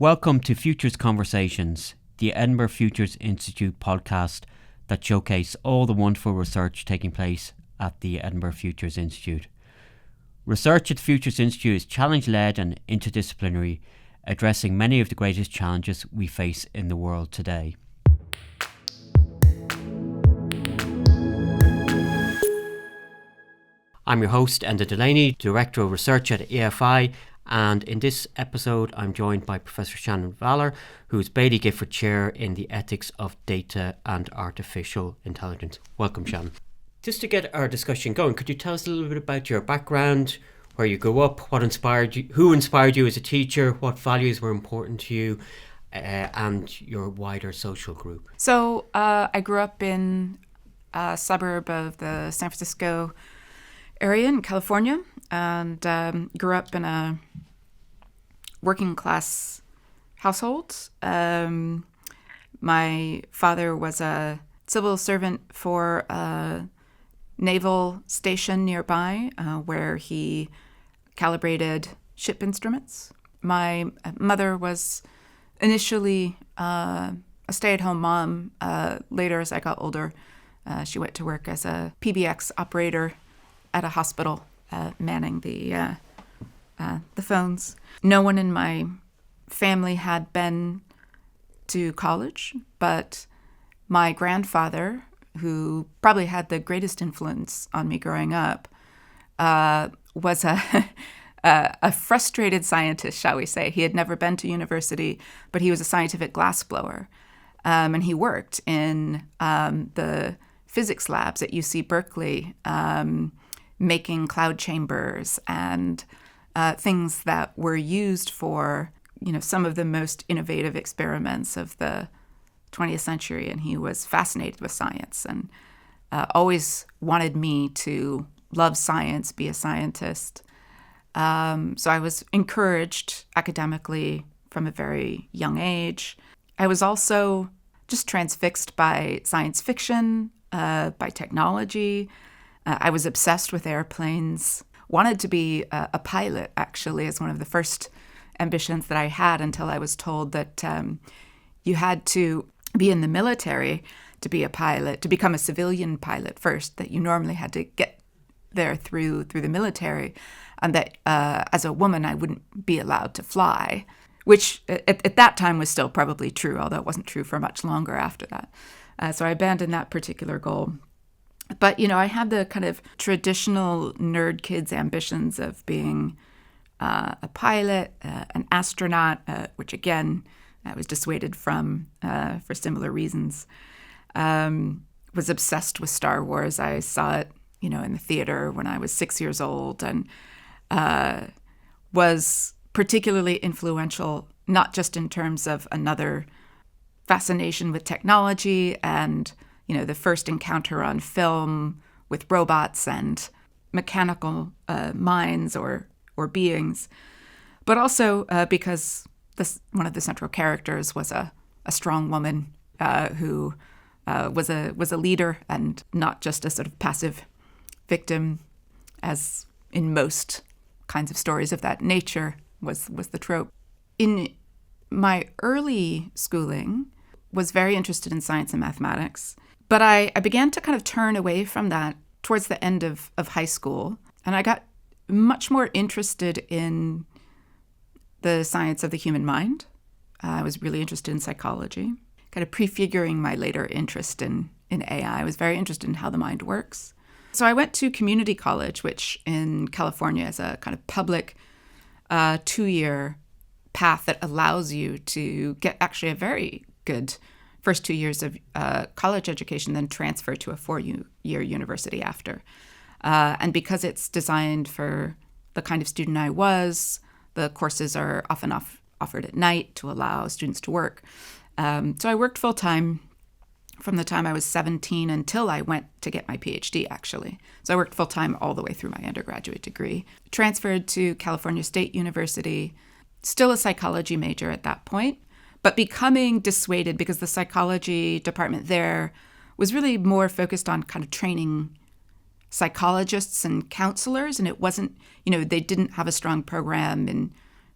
Welcome to Futures Conversations, the Edinburgh Futures Institute podcast that showcase all the wonderful research taking place at the Edinburgh Futures Institute. Research at the Futures Institute is challenge-led and interdisciplinary, addressing many of the greatest challenges we face in the world today. I'm your host, Enda Delaney, Director of Research at EFI, and in this episode I'm joined by Professor Shannon Vallor, who is Baillie Gifford Chair in the Ethics of Data and Artificial Intelligence. Welcome, Shannon. Just to get our discussion going, could you tell us a little bit about your background, where you grew up, what inspired you, who inspired you as a teacher, what values were important to you, and your wider social group? So I grew up in a suburb of the San Francisco area in California, and grew up in a working class household. My father was a civil servant for a naval station nearby where he calibrated ship instruments. My mother was initially a stay-at-home mom. Later, as I got older, she went to work as a PBX operator at a hospital, manning the phones. No one in my family had been to college, but my grandfather, who probably had the greatest influence on me growing up, was a frustrated scientist, shall we say. He had never been to university, but he was a scientific glassblower, and he worked in the physics labs at UC Berkeley, making cloud chambers and things that were used for, some of the most innovative experiments of the 20th century. And he was fascinated with science and always wanted me to love science, be a scientist. So I was encouraged academically from a very young age. I was also just transfixed by science fiction, by technology. I was obsessed with airplanes, wanted to be a pilot, actually, as one of the first ambitions that I had, until I was told that you had to be in the military to be a pilot, to become a civilian pilot first, that you normally had to get there through the military, and that as a woman I wouldn't be allowed to fly, which at that time was still probably true, although it wasn't true for much longer after that. So I abandoned that particular goal. But, I had the kind of traditional nerd kid's ambitions of being a pilot, an astronaut, which again, I was dissuaded from for similar reasons. Was obsessed with Star Wars. I saw it, in the theater when I was 6 years old, and was particularly influential, not just in terms of another fascination with technology and the first encounter on film with robots and mechanical minds or beings, but also because one of the central characters was a strong woman who was a leader and not just a sort of passive victim, as in most kinds of stories of that nature was the trope. In my early schooling, was very interested in science and mathematics. But I began to kind of turn away from that towards the end of high school, and I got much more interested in the science of the human mind. I was really interested in psychology, kind of prefiguring my later interest in AI. I was very interested in how the mind works. So I went to community college, which in California is a kind of public 2-year path that allows you to get actually a very good first 2 years of college education, then transfer to a 4-year university after. And because it's designed for the kind of student I was, the courses are often offered at night to allow students to work. So I worked full-time from the time I was 17 until I went to get my PhD, actually. So I worked full-time all the way through my undergraduate degree. Transferred to California State University, still a psychology major at that point, but becoming dissuaded because the psychology department there was really more focused on kind of training psychologists and counselors, and it wasn't, they didn't have a strong program in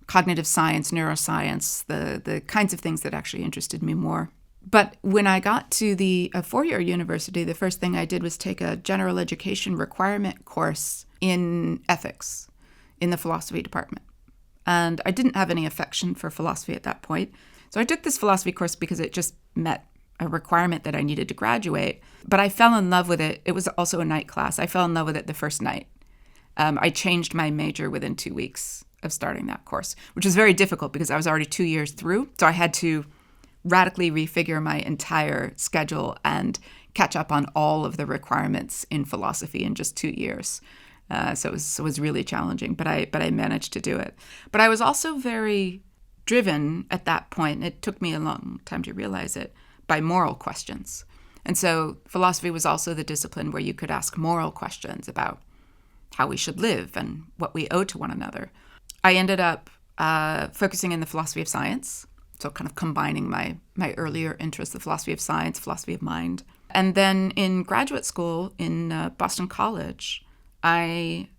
cognitive science, neuroscience, the kinds of things that actually interested me more. But when I got to the four-year university, the first thing I did was take a general education requirement course in ethics in the philosophy department. And I didn't have any affection for philosophy at that point. So I took this philosophy course because it just met a requirement that I needed to graduate. But I fell in love with it. It was also a night class. I fell in love with it the first night. I changed my major within 2 weeks of starting that course, which was very difficult because I was already 2 years through. So I had to radically refigure my entire schedule and catch up on all of the requirements in philosophy in just 2 years. So it was really challenging, but I managed to do it. But I was also very driven at that point, and it took me a long time to realize it, by moral questions. And so philosophy was also the discipline where you could ask moral questions about how we should live and what we owe to one another. I ended up focusing in the philosophy of science, so kind of combining my earlier interests, the philosophy of science, philosophy of mind. And then in graduate school in Boston College, I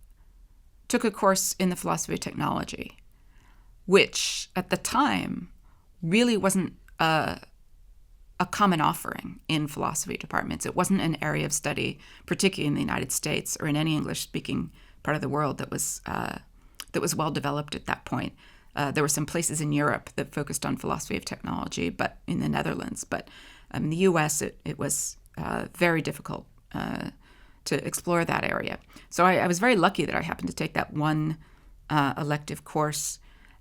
took a course in the philosophy of technology, which at the time really wasn't a common offering in philosophy departments. It wasn't an area of study, particularly in the United States or in any English-speaking part of the world that was well developed at that point. There were some places in Europe that focused on philosophy of technology, but in the Netherlands. But in the U.S., it was very difficult to explore that area. So I was very lucky that I happened to take that one elective course,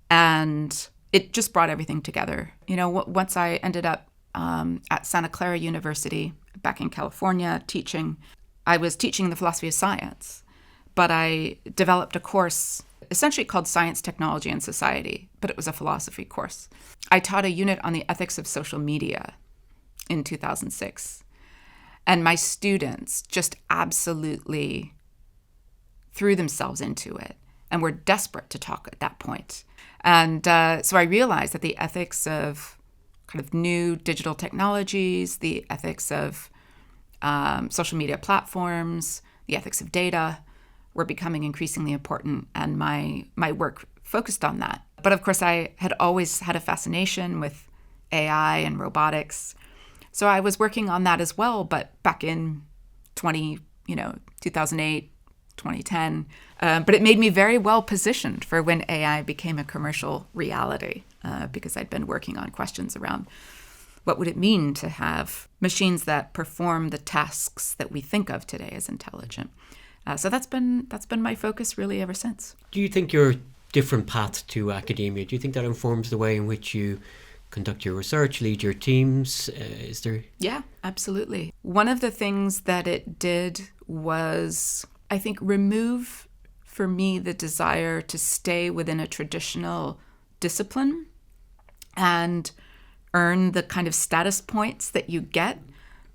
and it just brought everything together. Once I ended up at Santa Clara University back in California teaching, I was teaching the philosophy of science, but I developed a course essentially called Science, Technology, and Society, but it was a philosophy course. I taught a unit on the ethics of social media in 2006. And my students just absolutely threw themselves into it and were desperate to talk at that point. And so I realized that the ethics of kind of new digital technologies, the ethics of social media platforms, the ethics of data were becoming increasingly important, and my work focused on that. But of course, I had always had a fascination with AI and robotics. So I was working on that as well, but back in 2008, 2010. But it made me very well positioned for when AI became a commercial reality, because I'd been working on questions around what would it mean to have machines that perform the tasks that we think of today as intelligent. So that's been my focus really ever since. Do you think your different path to academia, do you think that informs the way in which you conduct your research, lead your teams? Is there? Yeah, absolutely. One of the things that it did was, I think, remove for me the desire to stay within a traditional discipline and earn the kind of status points that you get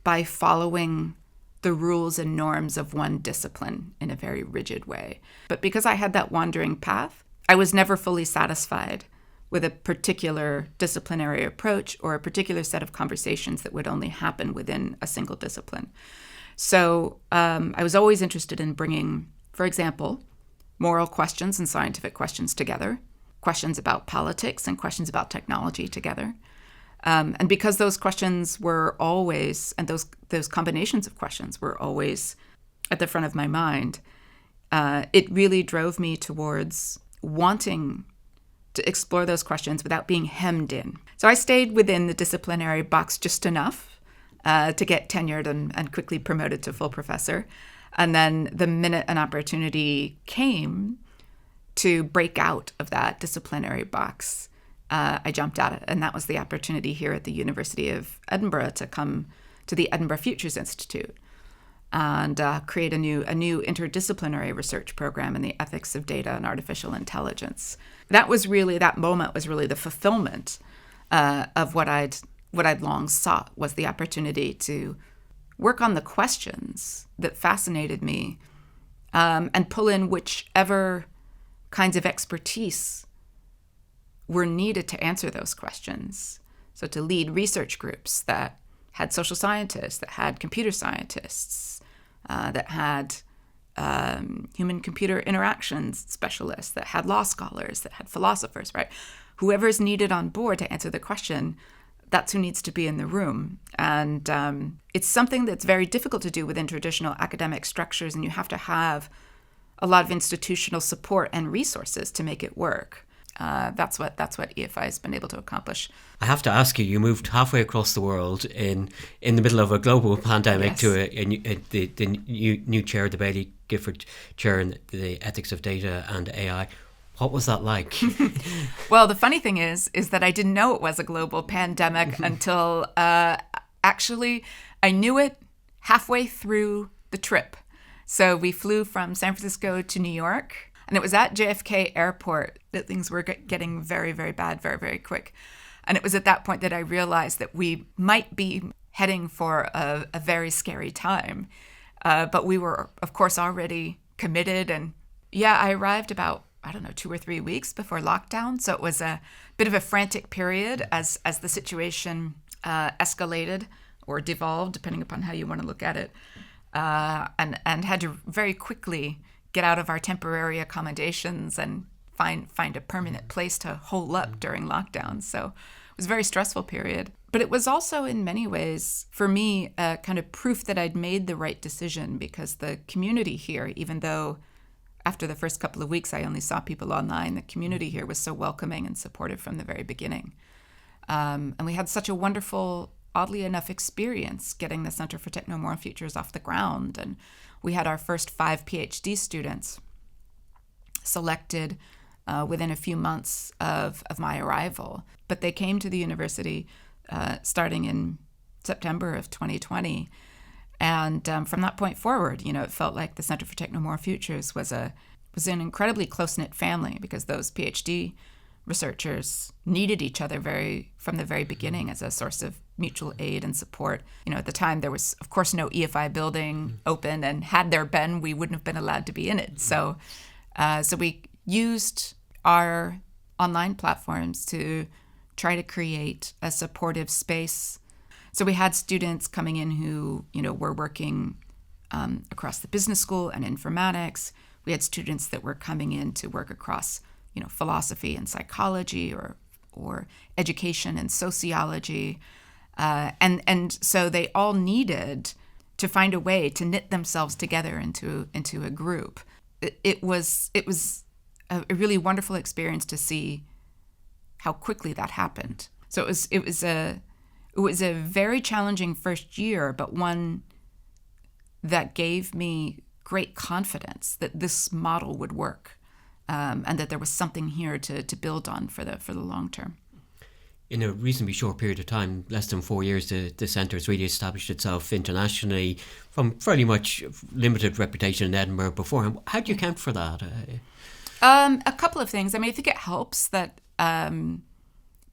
by following the rules and norms of one discipline in a very rigid way. But because I had that wandering path, I was never fully satisfied with a particular disciplinary approach or a particular set of conversations that would only happen within a single discipline. So I was always interested in bringing, for example, moral questions and scientific questions together, questions about politics and questions about technology together. And because those questions were always, and those combinations of questions were always at the front of my mind, it really drove me towards wanting to explore those questions without being hemmed in. So I stayed within the disciplinary box just enough to get tenured and quickly promoted to full professor. And then the minute an opportunity came to break out of that disciplinary box, I jumped at it. And that was the opportunity here at the University of Edinburgh to come to the Edinburgh Futures Institute and create a new interdisciplinary research program in the ethics of data and artificial intelligence. That moment was really the fulfillment of what I'd long sought, was the opportunity to work on the questions that fascinated me and pull in whichever kinds of expertise were needed to answer those questions. So to lead research groups that had social scientists, that had computer scientists, that had human-computer interactions specialists, that had law scholars, that had philosophers, right? Whoever's needed on board to answer the question, that's who needs to be in the room. And it's something that's very difficult to do within traditional academic structures, and you have to have a lot of institutional support and resources to make it work. That's what EFI has been able to accomplish. I have to ask you, you moved halfway across the world in the middle of a global pandemic. Yes. To the new chair, the Baillie Gifford Chair in the Ethics of Data and AI. What was that like? Well, the funny thing is that I didn't know it was a global pandemic until actually I knew it halfway through the trip. So we flew from San Francisco to New York, and it was at JFK Airport that things were getting very, very bad, very, very quick. And it was at that point that I realized that we might be heading for a very scary time. But we were, of course, already committed. And yeah, I arrived about, 2 or 3 weeks before lockdown. So it was a bit of a frantic period as the situation escalated or devolved, depending upon how you want to look at it. And had to very quickly get out of our temporary accommodations and find a permanent place to hole up during lockdown. So it was a very stressful period. But it was also, in many ways, for me, kind of proof that I'd made the right decision, because the community here, even though after the first couple of weeks I only saw people online, the community here was so welcoming and supportive from the very beginning. And we had such a wonderful, oddly enough, experience getting the Center for Technomoral Futures off the ground. And we had our first 5 PhD students selected within a few months of my arrival. But they came to the university starting in September of 2020. And from that point forward, it felt like the Center for Technomoral Futures was an incredibly close-knit family, because those PhD researchers needed each other from the very beginning as a source of mutual aid and support. At the time, there was, of course, no EFI building open, and had there been, we wouldn't have been allowed to be in it. So we used our online platforms to try to create a supportive space. So we had students coming in who, were working across the business school and informatics. We had students that were coming in to work across philosophy and psychology, or education and sociology. And so they all needed to find a way to knit themselves together into a group. It was a really wonderful experience to see how quickly that happened. So it was a very challenging first year, but one that gave me great confidence that this model would work. And that there was something here to build on for the long term. In a reasonably short period of time, less than 4 years, the centre has really established itself internationally from fairly much limited reputation in Edinburgh beforehand. How do you account for that? A couple of things. I think it helps that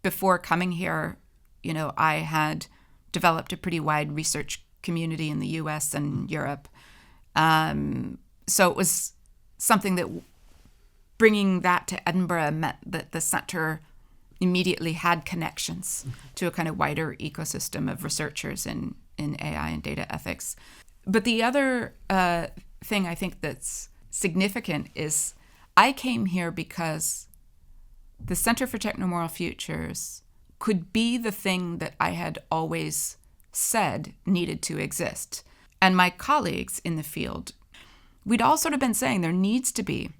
before coming here, I had developed a pretty wide research community in the US and Europe. So it was something that, bringing that to Edinburgh, meant that the centre immediately had connections to a kind of wider ecosystem of researchers in AI and data ethics. But the other thing I think that's significant is I came here because the Center for Technomoral Futures could be the thing that I had always said needed to exist. And my colleagues in the field, we'd all sort of been saying there needs to be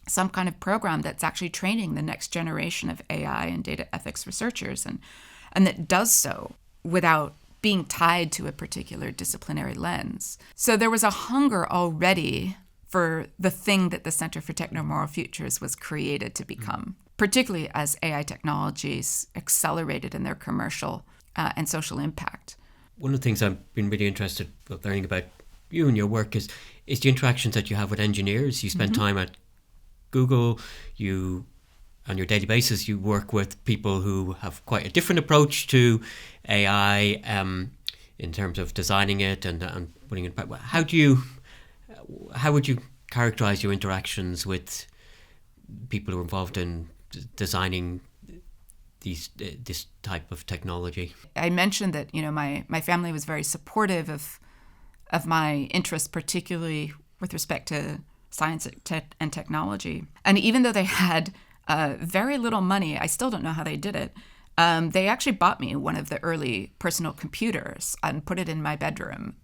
some kind of program that's actually training the next generation of AI and data ethics researchers, and that does so without being tied to a particular disciplinary lens. So there was a hunger already for the thing that the Center for Technomoral Futures was created to become, particularly as AI technologies accelerated in their commercial and social impact. One of the things I've been really interested in learning about you and your work is the interactions that you have with engineers. You spend time at Google, on your daily basis, you work with people who have quite a different approach to AI in terms of designing it and putting it back. How would you characterize your interactions with people who are involved in designing this type of technology? I mentioned that my family was very supportive of my interest, particularly with respect to science and technology. And even though they had very little money, I still don't know how they did it. They actually bought me one of the early personal computers and put it in my bedroom.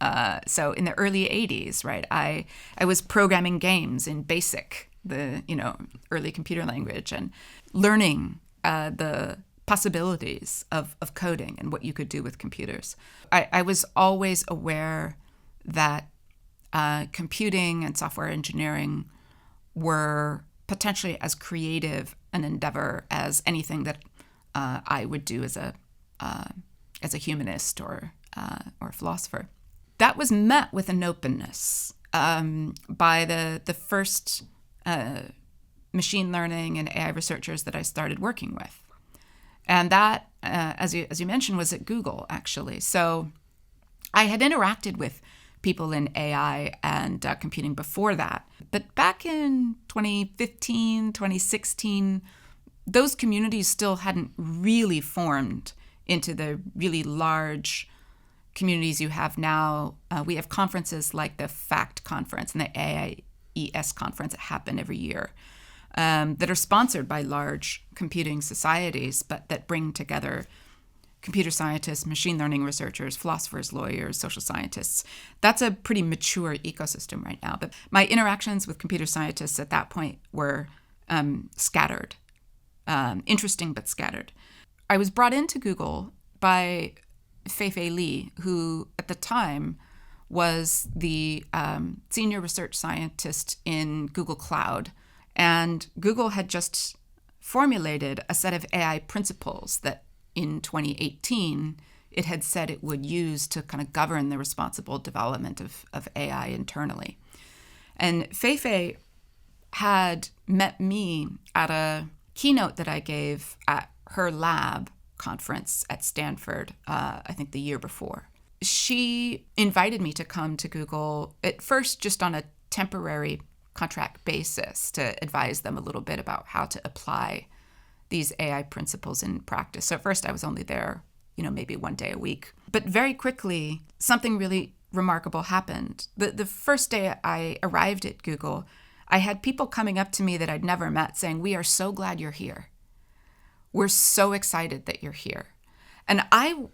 So in the early 80s, right, I was programming games in BASIC, the early computer language, and learning the possibilities of coding and what you could do with computers. I was always aware that computing and software engineering were potentially as creative an endeavor as anything that I would do as a humanist or a philosopher. That was met with an openness by the first machine learning and AI researchers that I started working with, and that, as you mentioned, was at Google actually. So I had interacted with people in AI and computing before that, but back in 2015, 2016. Those communities still hadn't really formed into the really large communities you have now. We have conferences like the FACT conference and the AIES conference that happen every year that are sponsored by large computing societies, but that bring together computer scientists, machine learning researchers, philosophers, lawyers, social scientists. That's a pretty mature ecosystem right now. But my interactions with computer scientists at that point were scattered. Interesting but scattered. I was brought into Google by Fei-Fei Li, who at the time was the senior research scientist in Google Cloud. And Google had just formulated a set of AI principles that in 2018 it had said it would use to kind of govern the responsible development of AI internally. And Fei-Fei had met me at a keynote that I gave at her lab conference at Stanford, I think the year before. She invited me to come to Google, at first just on a temporary contract basis, to advise them a little bit about how to apply these AI principles in practice. So at first I was only there, maybe one day a week. But very quickly, something really remarkable happened. The first day I arrived at Google, I had people coming up to me that I'd never met saying, "We are so glad you're here. We're so excited that you're here." And I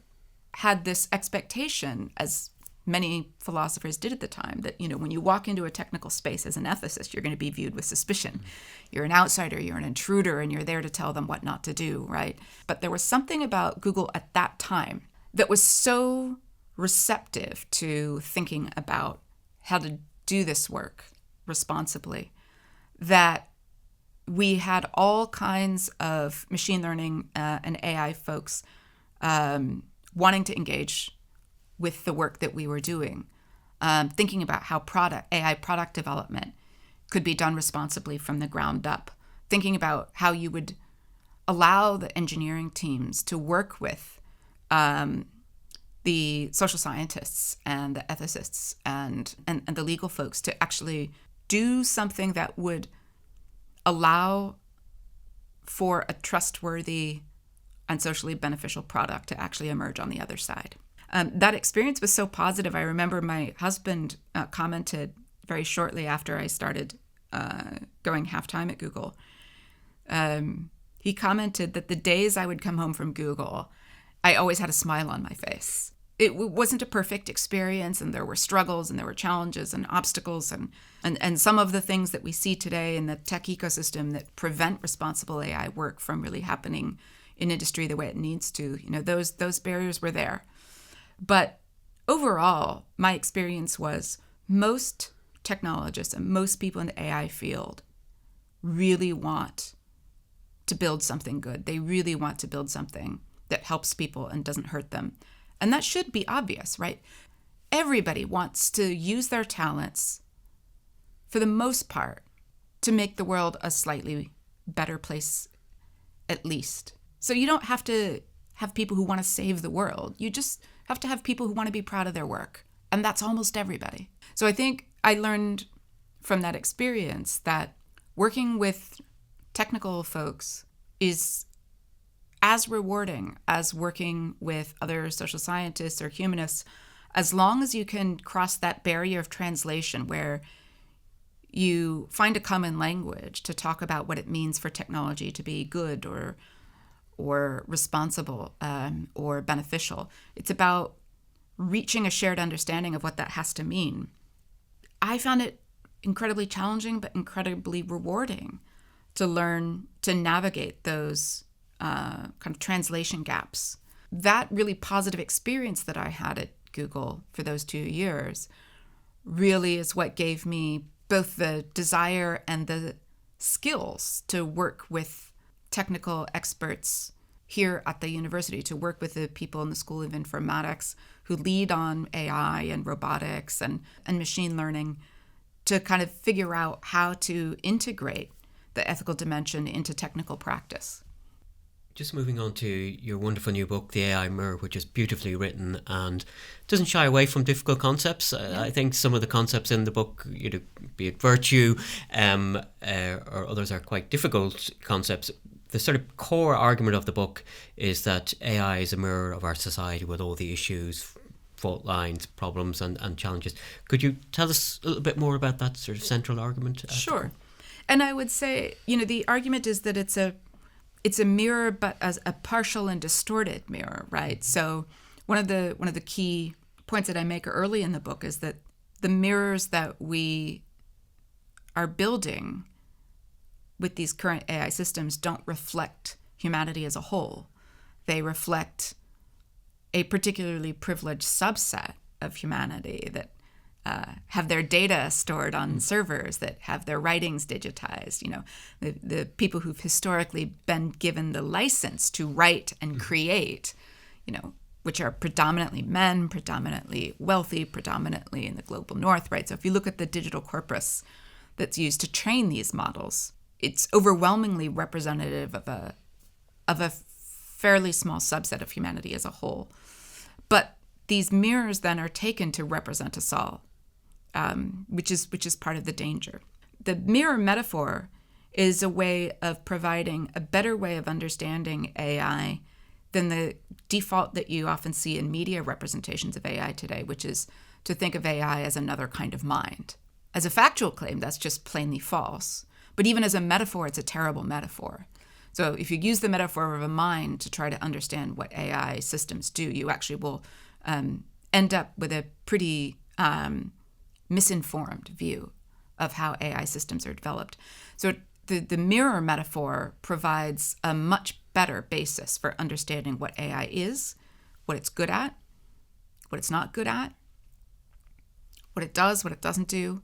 had this expectation, as many philosophers did at the time, that, when you walk into a technical space as an ethicist, you're going to be viewed with suspicion. You're an outsider, you're an intruder, and you're there to tell them what not to do, right? But there was something about Google at that time that was so receptive to thinking about how to do this work responsibly, that we had all kinds of machine learning and AI folks wanting to engage with the work that we were doing, thinking about how AI product development could be done responsibly from the ground up, thinking about how you would allow the engineering teams to work with the social scientists and the ethicists and the legal folks to actually do something that would allow for a trustworthy and socially beneficial product to actually emerge on the other side. That experience was so positive. I remember my husband commented very shortly after I started going half-time at Google. He commented that the days I would come home from Google, I always had a smile on my face. It wasn't a perfect experience, and there were struggles and there were challenges and obstacles and some of the things that we see today in the tech ecosystem that prevent responsible AI work from really happening in industry the way it needs to. Those barriers were there. But overall, my experience was most technologists and most people in the AI field really want to build something good. They really want to build something that helps people and doesn't hurt them. And that should be obvious, right? Everybody wants to use their talents, for the most part, to make the world a slightly better place, at least. So you don't have to have people who want to save the world. You just have to have people who want to be proud of their work. And that's almost everybody. So I think I learned from that experience that working with technical folks is as rewarding as working with other social scientists or humanists, as long as you can cross that barrier of translation where you find a common language to talk about what it means for technology to be good or responsible or beneficial. It's about reaching a shared understanding of what that has to mean. I found it incredibly challenging but incredibly rewarding to learn to navigate those kind of translation gaps. That really positive experience that I had at Google for those 2 years really is what gave me both the desire and the skills to work with technical experts here at the university, to work with the people in the School of Informatics who lead on AI and robotics and machine learning, to kind of figure out how to integrate the ethical dimension into technical practice. Just moving on to your wonderful new book, The AI Mirror, which is beautifully written and doesn't shy away from difficult concepts. I think some of the concepts in the book, be it virtue or others, are quite difficult concepts. The sort of core argument of the book is that AI is a mirror of our society with all the issues, fault lines, problems and challenges. Could you tell us a little bit more about that sort of central argument? Sure. And I would say, the argument is that it's a mirror, but as a partial and distorted mirror, right? So one of the key points that I make early in the book is that the mirrors that we are building with these current AI systems don't reflect humanity as a whole. They reflect a particularly privileged subset of humanity that have their data stored on servers, that have their writings digitized, the people who've historically been given the license to write and create, which are predominantly men, predominantly wealthy, predominantly in the global north, right? So if you look at the digital corpus that's used to train these models, it's overwhelmingly representative of a fairly small subset of humanity as a whole. But these mirrors then are taken to represent us all, which is part of the danger. The mirror metaphor is a way of providing a better way of understanding AI than the default that you often see in media representations of AI today, which is to think of AI as another kind of mind. As a factual claim, that's just plainly false. But even as a metaphor, it's a terrible metaphor. So if you use the metaphor of a mind to try to understand what AI systems do, you actually will end up with a pretty misinformed view of how AI systems are developed. So the mirror metaphor provides a much better basis for understanding what AI is, what it's good at, what it's not good at, what it does, what it doesn't do,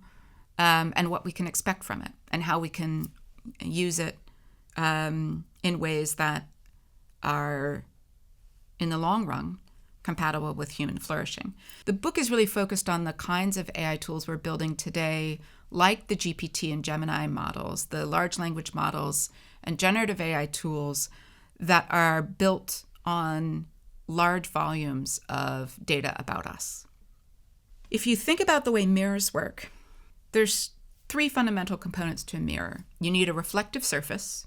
and what we can expect from it, and how we can use it in ways that are, in the long run, compatible with human flourishing. The book is really focused on the kinds of AI tools we're building today, like the GPT and Gemini models, the large language models, and generative AI tools that are built on large volumes of data about us. If you think about the way mirrors work, there's 3 fundamental components to a mirror. You need a reflective surface,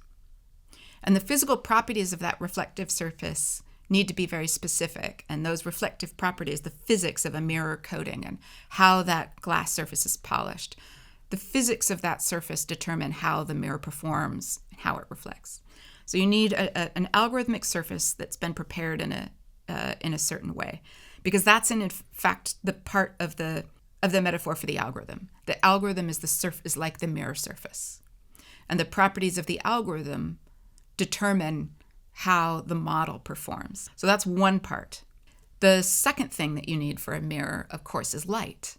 and the physical properties of that reflective surface need to be very specific. And those reflective properties, the physics of a mirror coating and how that glass surface is polished, the physics of that surface determine how the mirror performs and how it reflects. So you need an algorithmic surface that's been prepared in a certain way, because that's in fact the part of the metaphor for the algorithm. The algorithm is like the mirror surface, and the properties of the algorithm determine how the model performs. So that's one part. The second thing that you need for a mirror, of course, is light,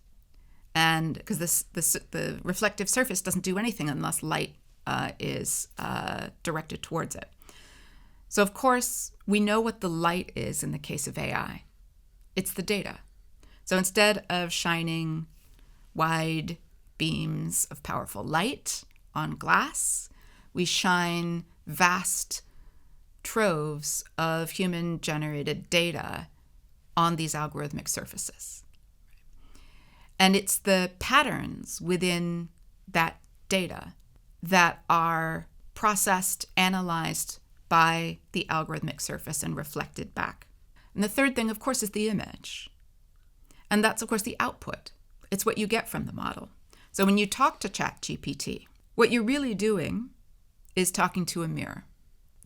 and because the reflective surface doesn't do anything unless light is directed towards it. So of course, we know what the light is in the case of AI. It's the data. So instead of shining wide beams of powerful light on glass, we shine vast troves of human-generated data on these algorithmic surfaces. And it's the patterns within that data that are processed, analyzed by the algorithmic surface and reflected back. And the third thing, of course, is the image. And that's, of course, the output. It's what you get from the model. So when you talk to ChatGPT, what you're really doing is talking to a mirror.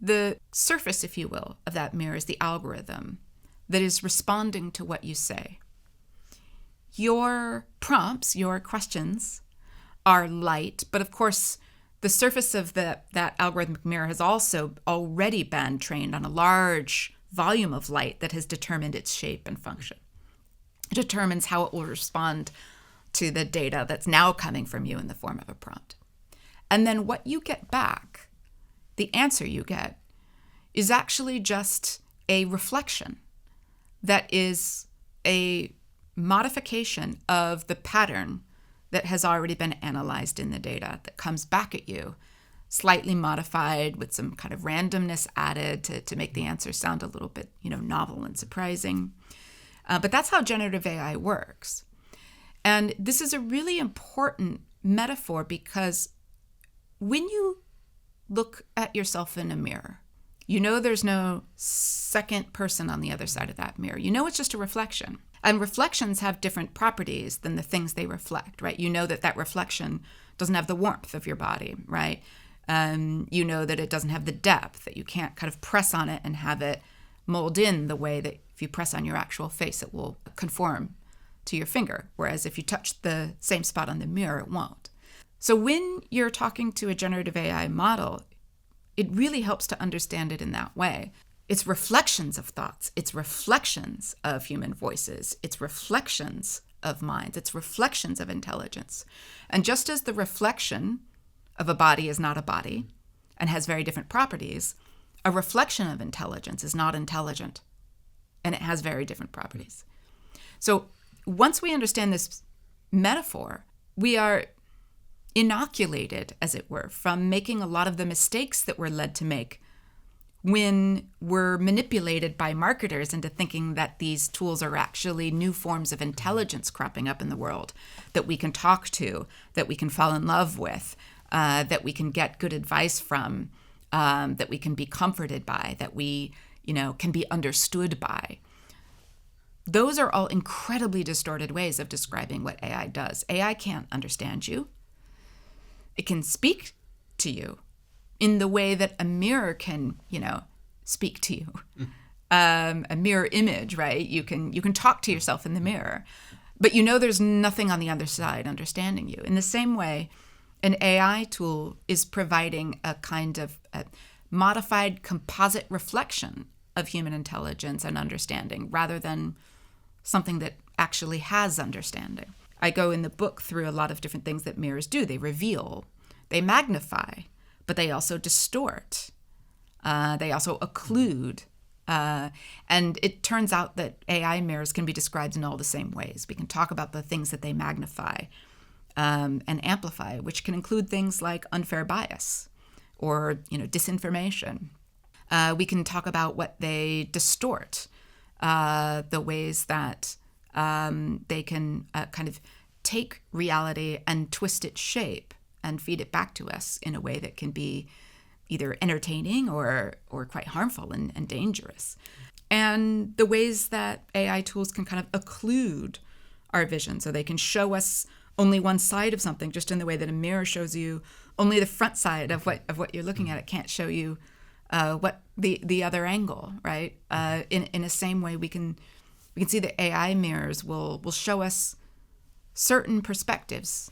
The surface, if you will, of that mirror is the algorithm that is responding to what you say. Your prompts, your questions are light, but of course, the surface of that algorithmic mirror has also already been trained on a large volume of light that has determined its shape and function. It determines how it will respond to the data that's now coming from you in the form of a prompt. And then what you get back, the answer you get, is actually just a reflection that is a modification of the pattern that has already been analyzed in the data that comes back at you, slightly modified with some kind of randomness added to make the answer sound a little bit, novel and surprising. But that's how generative AI works. And this is a really important metaphor because when you look at yourself in a mirror, there's no second person on the other side of that mirror. It's just a reflection. And reflections have different properties than the things they reflect, right? That reflection doesn't have the warmth of your body, right? That it doesn't have the depth, that you can't kind of press on it and have it mold in the way that if you press on your actual face, it will conform to your finger. Whereas if you touch the same spot on the mirror, it won't. So when you're talking to a generative AI model, it really helps to understand it in that way. It's reflections of thoughts. It's reflections of human voices. It's reflections of minds. It's reflections of intelligence. And just as the reflection of a body is not a body and has very different properties, a reflection of intelligence is not intelligent and it has very different properties. So once we understand this metaphor, we are inoculated, as it were, from making a lot of the mistakes that we're led to make when we're manipulated by marketers into thinking that these tools are actually new forms of intelligence cropping up in the world that we can talk to, that we can fall in love with, that we can get good advice from, that we can be comforted by, that we, can be understood by. Those are all incredibly distorted ways of describing what AI does. AI can't understand you. It can speak to you in the way that a mirror can, speak to you. A mirror image, right? You can talk to yourself in the mirror, but there's nothing on the other side understanding you. In the same way, an AI tool is providing a kind of a modified composite reflection of human intelligence and understanding rather than something that actually has understanding. I go in the book through a lot of different things that mirrors do. They reveal, they magnify, but they also distort. They also occlude. And it turns out that AI mirrors can be described in all the same ways. We can talk about the things that they magnify and amplify, which can include things like unfair bias or disinformation. We can talk about what they distort, the ways that they can kind of take reality and twist its shape and feed it back to us in a way that can be either entertaining or quite harmful and dangerous. And the ways that AI tools can kind of occlude our vision, so they can show us only one side of something, just in the way that a mirror shows you only the front side of what you're looking at. It can't show you what the other angle, right? In the same way, we can see that AI mirrors will show us certain perspectives,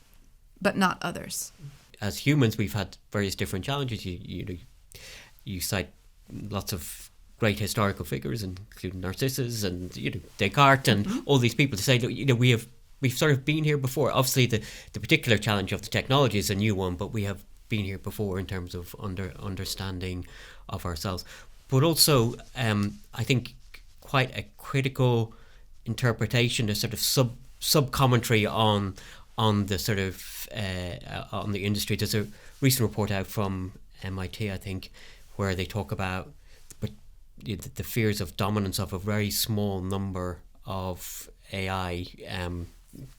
but not others. As humans, we've had various different challenges. You cite lots of great historical figures, including Narcissus and Descartes and all these people, to say that we've sort of been here before. Obviously, the particular challenge of the technology is a new one, but we have been here before in terms of understanding of ourselves. But also, I think quite a critical interpretation, a sort of sub commentary on the sort of on the industry. There's a recent report out from MIT, I think, where they talk about the fears of dominance of a very small number of AI,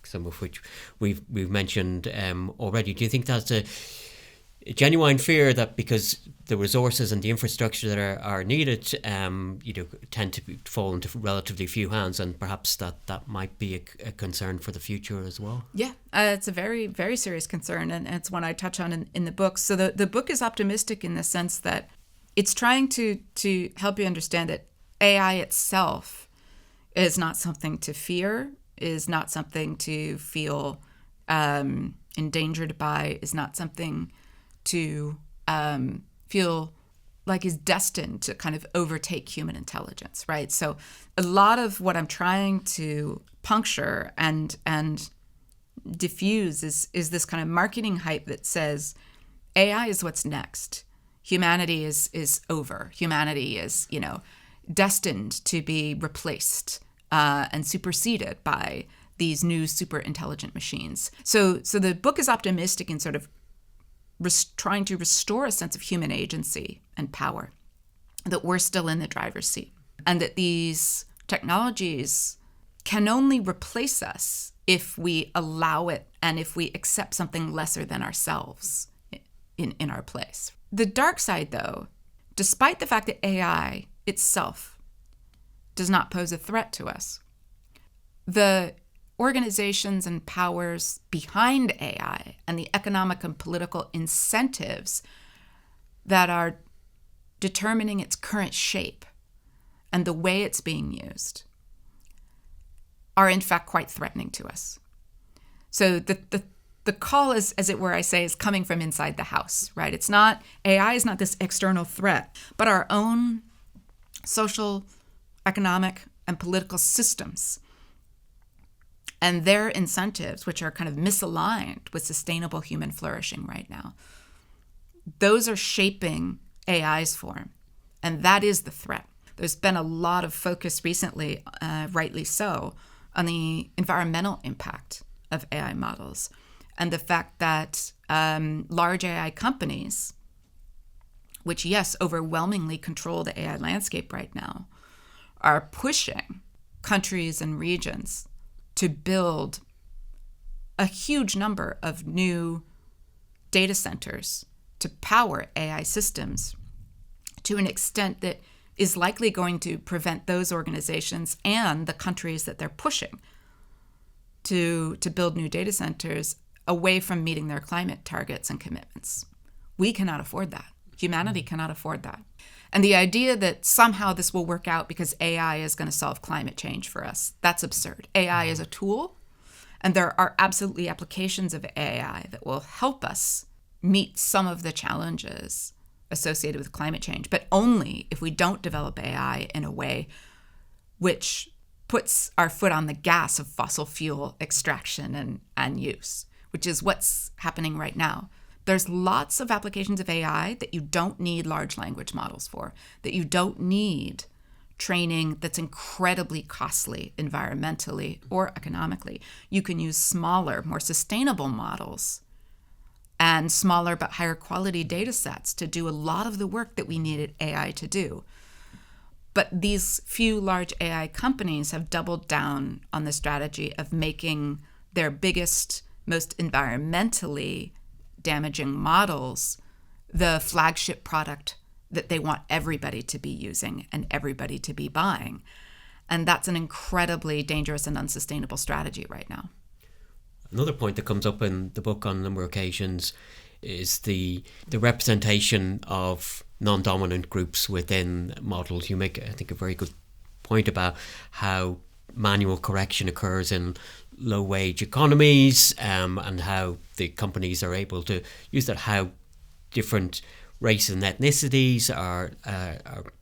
some of which we've mentioned already. Do you think that's a genuine fear that because the resources and the infrastructure that are needed, tend to fall into relatively few hands, and perhaps that might be a concern for the future as well. Yeah, it's a very, very serious concern, and it's one I touch on in the book. So the book is optimistic in the sense that it's trying to help you understand that AI itself is not something to fear, is not something to feel endangered by, is not something to feel like is destined to kind of overtake human intelligence, right? So a lot of what I'm trying to puncture and diffuse is this kind of marketing hype that says AI is what's next. Humanity is over. Humanity is, destined to be replaced and superseded by these new super intelligent machines. So the book is optimistic in sort of trying to restore a sense of human agency and power, that we're still in the driver's seat, and that these technologies can only replace us if we allow it and if we accept something lesser than ourselves in our place. The dark side, though, despite the fact that AI itself does not pose a threat to us, the organizations and powers behind AI and the economic and political incentives that are determining its current shape and the way it's being used are in fact quite threatening to us. So the call is, as it were, I say, is coming from inside the house, right? It's not, AI is not this external threat, but our own social, economic, and political systems and their incentives, which are kind of misaligned with sustainable human flourishing right now. Those are shaping AI's form, and that is the threat. There's been a lot of focus recently, rightly so, on the environmental impact of AI models and the fact that large AI companies, which, yes, overwhelmingly control the AI landscape right now, are pushing countries and regions to build a huge number of new data centers to power AI systems to an extent that is likely going to prevent those organizations and the countries that they're pushing to build new data centers away from meeting their climate targets and commitments. We cannot afford that. Humanity cannot afford that. And the idea that somehow this will work out because AI is going to solve climate change for us, that's absurd. AI is a tool, and there are absolutely applications of AI that will help us meet some of the challenges associated with climate change, but only if we don't develop AI in a way which puts our foot on the gas of fossil fuel extraction and use, which is what's happening right now. There's lots of applications of AI that you don't need large language models for, that you don't need training that's incredibly costly environmentally or economically. You can use smaller, more sustainable models and smaller but higher quality data sets to do a lot of the work that we needed AI to do. But these few large AI companies have doubled down on the strategy of making their biggest, most environmentally damaging models the flagship product that they want everybody to be using and everybody to be buying. And that's an incredibly dangerous and unsustainable strategy right now. Another point that comes up in the book on a number of occasions is the representation of non-dominant groups within models. You make, I think, a very good point about how manual correction occurs in low-wage economies, and how the companies are able to use that, how different races and ethnicities are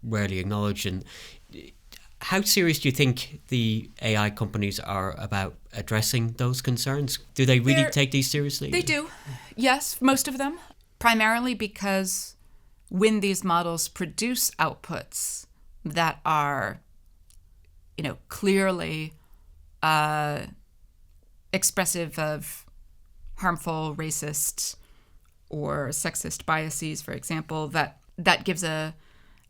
rarely acknowledged. And how serious do you think the AI companies are about addressing those concerns? Do they really take these seriously? They do. Yes, most of them. Primarily because when these models produce outputs that are, clearly expressive of harmful, racist, or sexist biases, for example, that gives a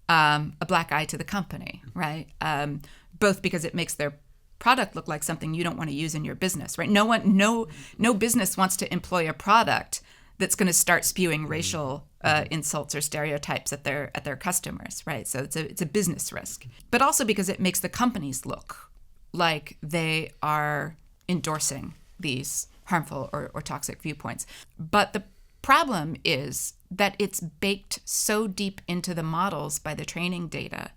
black eye to the company, right? Both because it makes their product look like something you don't want to use in your business, right? No business wants to employ a product that's going to start spewing racial insults or stereotypes at their customers, right? So it's a business risk, but also because it makes the companies look like they are endorsing these harmful or toxic viewpoints. But the problem is that it's baked so deep into the models by the training data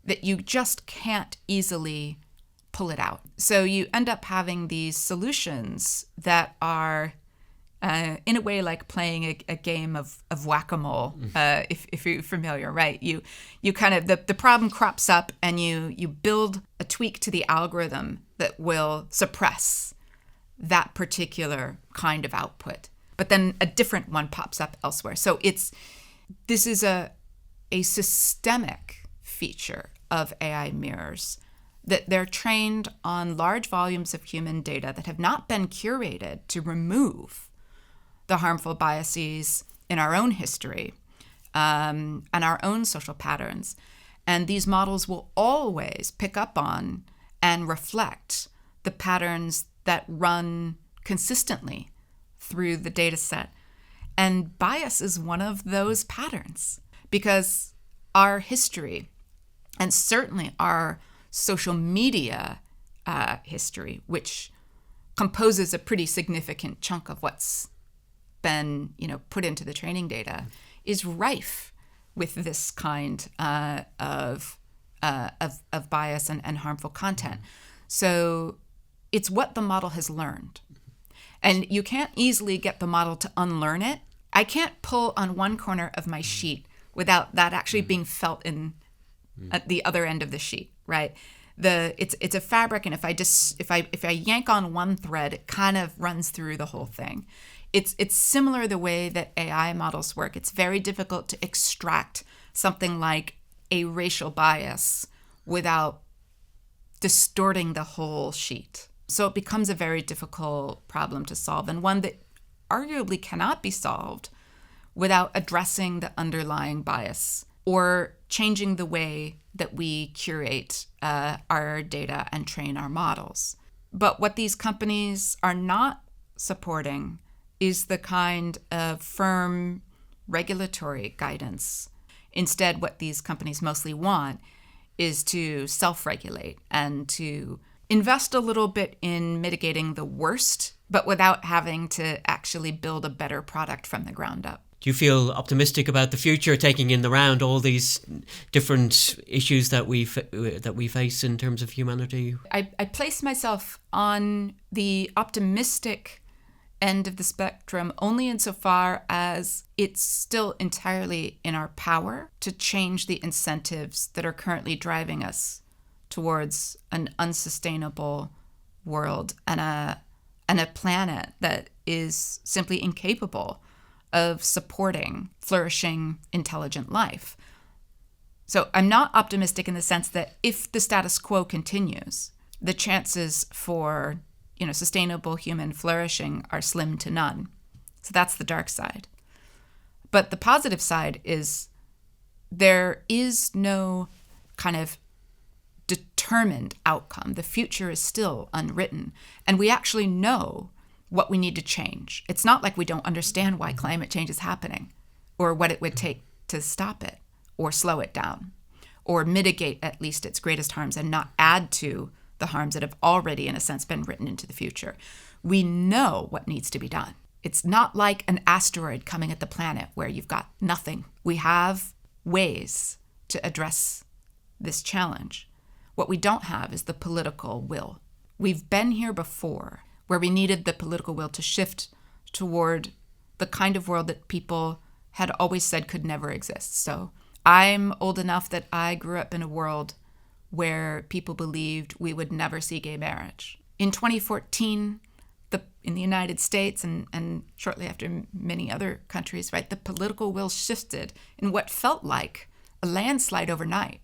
that you just can't easily pull it out. So you end up having these solutions that are in a way like playing a game of whack-a-mole, if you're familiar, right? You kind of, the problem crops up and you build a tweak to the algorithm that will suppress that particular kind of output. But then a different one pops up elsewhere. So this is a systemic feature of AI mirrors, that they're trained on large volumes of human data that have not been curated to remove the harmful biases in our own history and our own social patterns. And these models will always pick up on and reflect the patterns that run consistently through the data set. And bias is one of those patterns, because our history, and certainly our social media history, which composes a pretty significant chunk of what's been put into the training data, is rife with this kind of bias and harmful content. So it's what the model has learned. And you can't easily get the model to unlearn it. I can't pull on one corner of my sheet without that actually being felt at the other end of the sheet, right? It's a fabric, and if I yank on one thread, it kind of runs through the whole thing. It's similar the way that AI models work. It's very difficult to extract something like a racial bias without distorting the whole sheet. So it becomes a very difficult problem to solve, and one that arguably cannot be solved without addressing the underlying bias or changing the way that we curate our data and train our models. But what these companies are not supporting is the kind of firm regulatory guidance. Instead, what these companies mostly want is to self-regulate and to invest a little bit in mitigating the worst, but without having to actually build a better product from the ground up. Do you feel optimistic about the future, taking in the round all these different issues that we face in terms of humanity? I place myself on the optimistic end of the spectrum only insofar as it's still entirely in our power to change the incentives that are currently driving us towards an unsustainable world and a planet that is simply incapable of supporting flourishing, intelligent life. So I'm not optimistic in the sense that if the status quo continues, the chances for sustainable human flourishing are slim to none. So that's the dark side. But the positive side is there is no kind of determined outcome. The future is still unwritten, and we actually know what we need to change. It's not like we don't understand why climate change is happening or what it would take to stop it or slow it down or mitigate at least its greatest harms and not add to the harms that have already, in a sense, been written into the future. We know what needs to be done. It's not like an asteroid coming at the planet where you've got nothing. We have ways to address this challenge. What we don't have is the political will. We've been here before, where we needed the political will to shift toward the kind of world that people had always said could never exist. So I'm old enough that I grew up in a world where people believed we would never see gay marriage. In 2014, in the United States and shortly after many other countries, right, the political will shifted in what felt like a landslide overnight.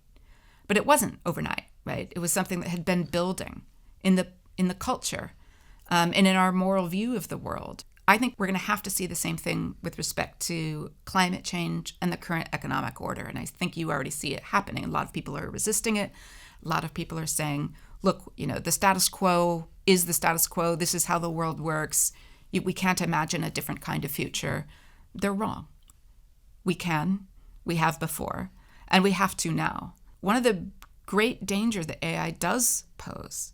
But it wasn't overnight, right? It was something that had been building in the culture and in our moral view of the world. I think we're going to have to see the same thing with respect to climate change and the current economic order. And I think you already see it happening. A lot of people are resisting it. A lot of people are saying, look, the status quo is the status quo. This is how the world works. We can't imagine a different kind of future. they're wrong. We have before, and we have to now. One of the great dangers that AI does pose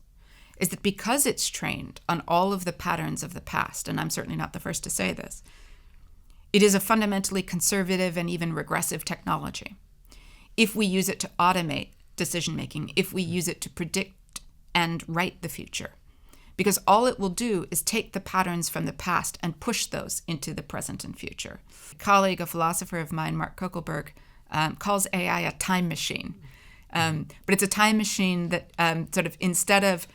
is that because it's trained on all of the patterns of the past, and I'm certainly not the first to say this, it is a fundamentally conservative and even regressive technology. If we use it to automate decision-making, if we use it to predict and write the future, because all it will do is take the patterns from the past and push those into the present and future. A colleague, a philosopher of mine, Mark Kokelberg, calls AI a time machine. But it's a time machine that sort of, instead of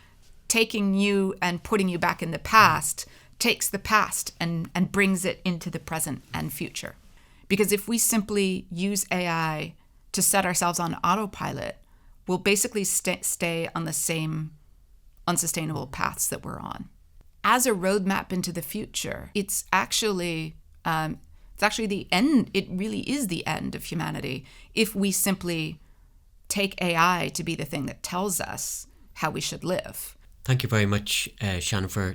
taking you and putting you back in the past, takes the past and brings it into the present and future. Because if we simply use AI to set ourselves on autopilot, we'll basically stay on the same unsustainable paths that we're on. As a roadmap into the future, it's actually the end. It really is the end of humanity if we simply take AI to be the thing that tells us how we should live. Thank you very much, Shannon, for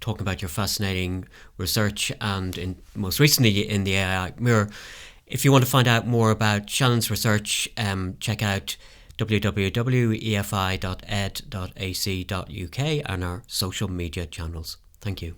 talking about your fascinating research and most recently in the AI Mirror. If you want to find out more about Shannon's research, check out www.efi.ed.ac.uk and our social media channels. Thank you.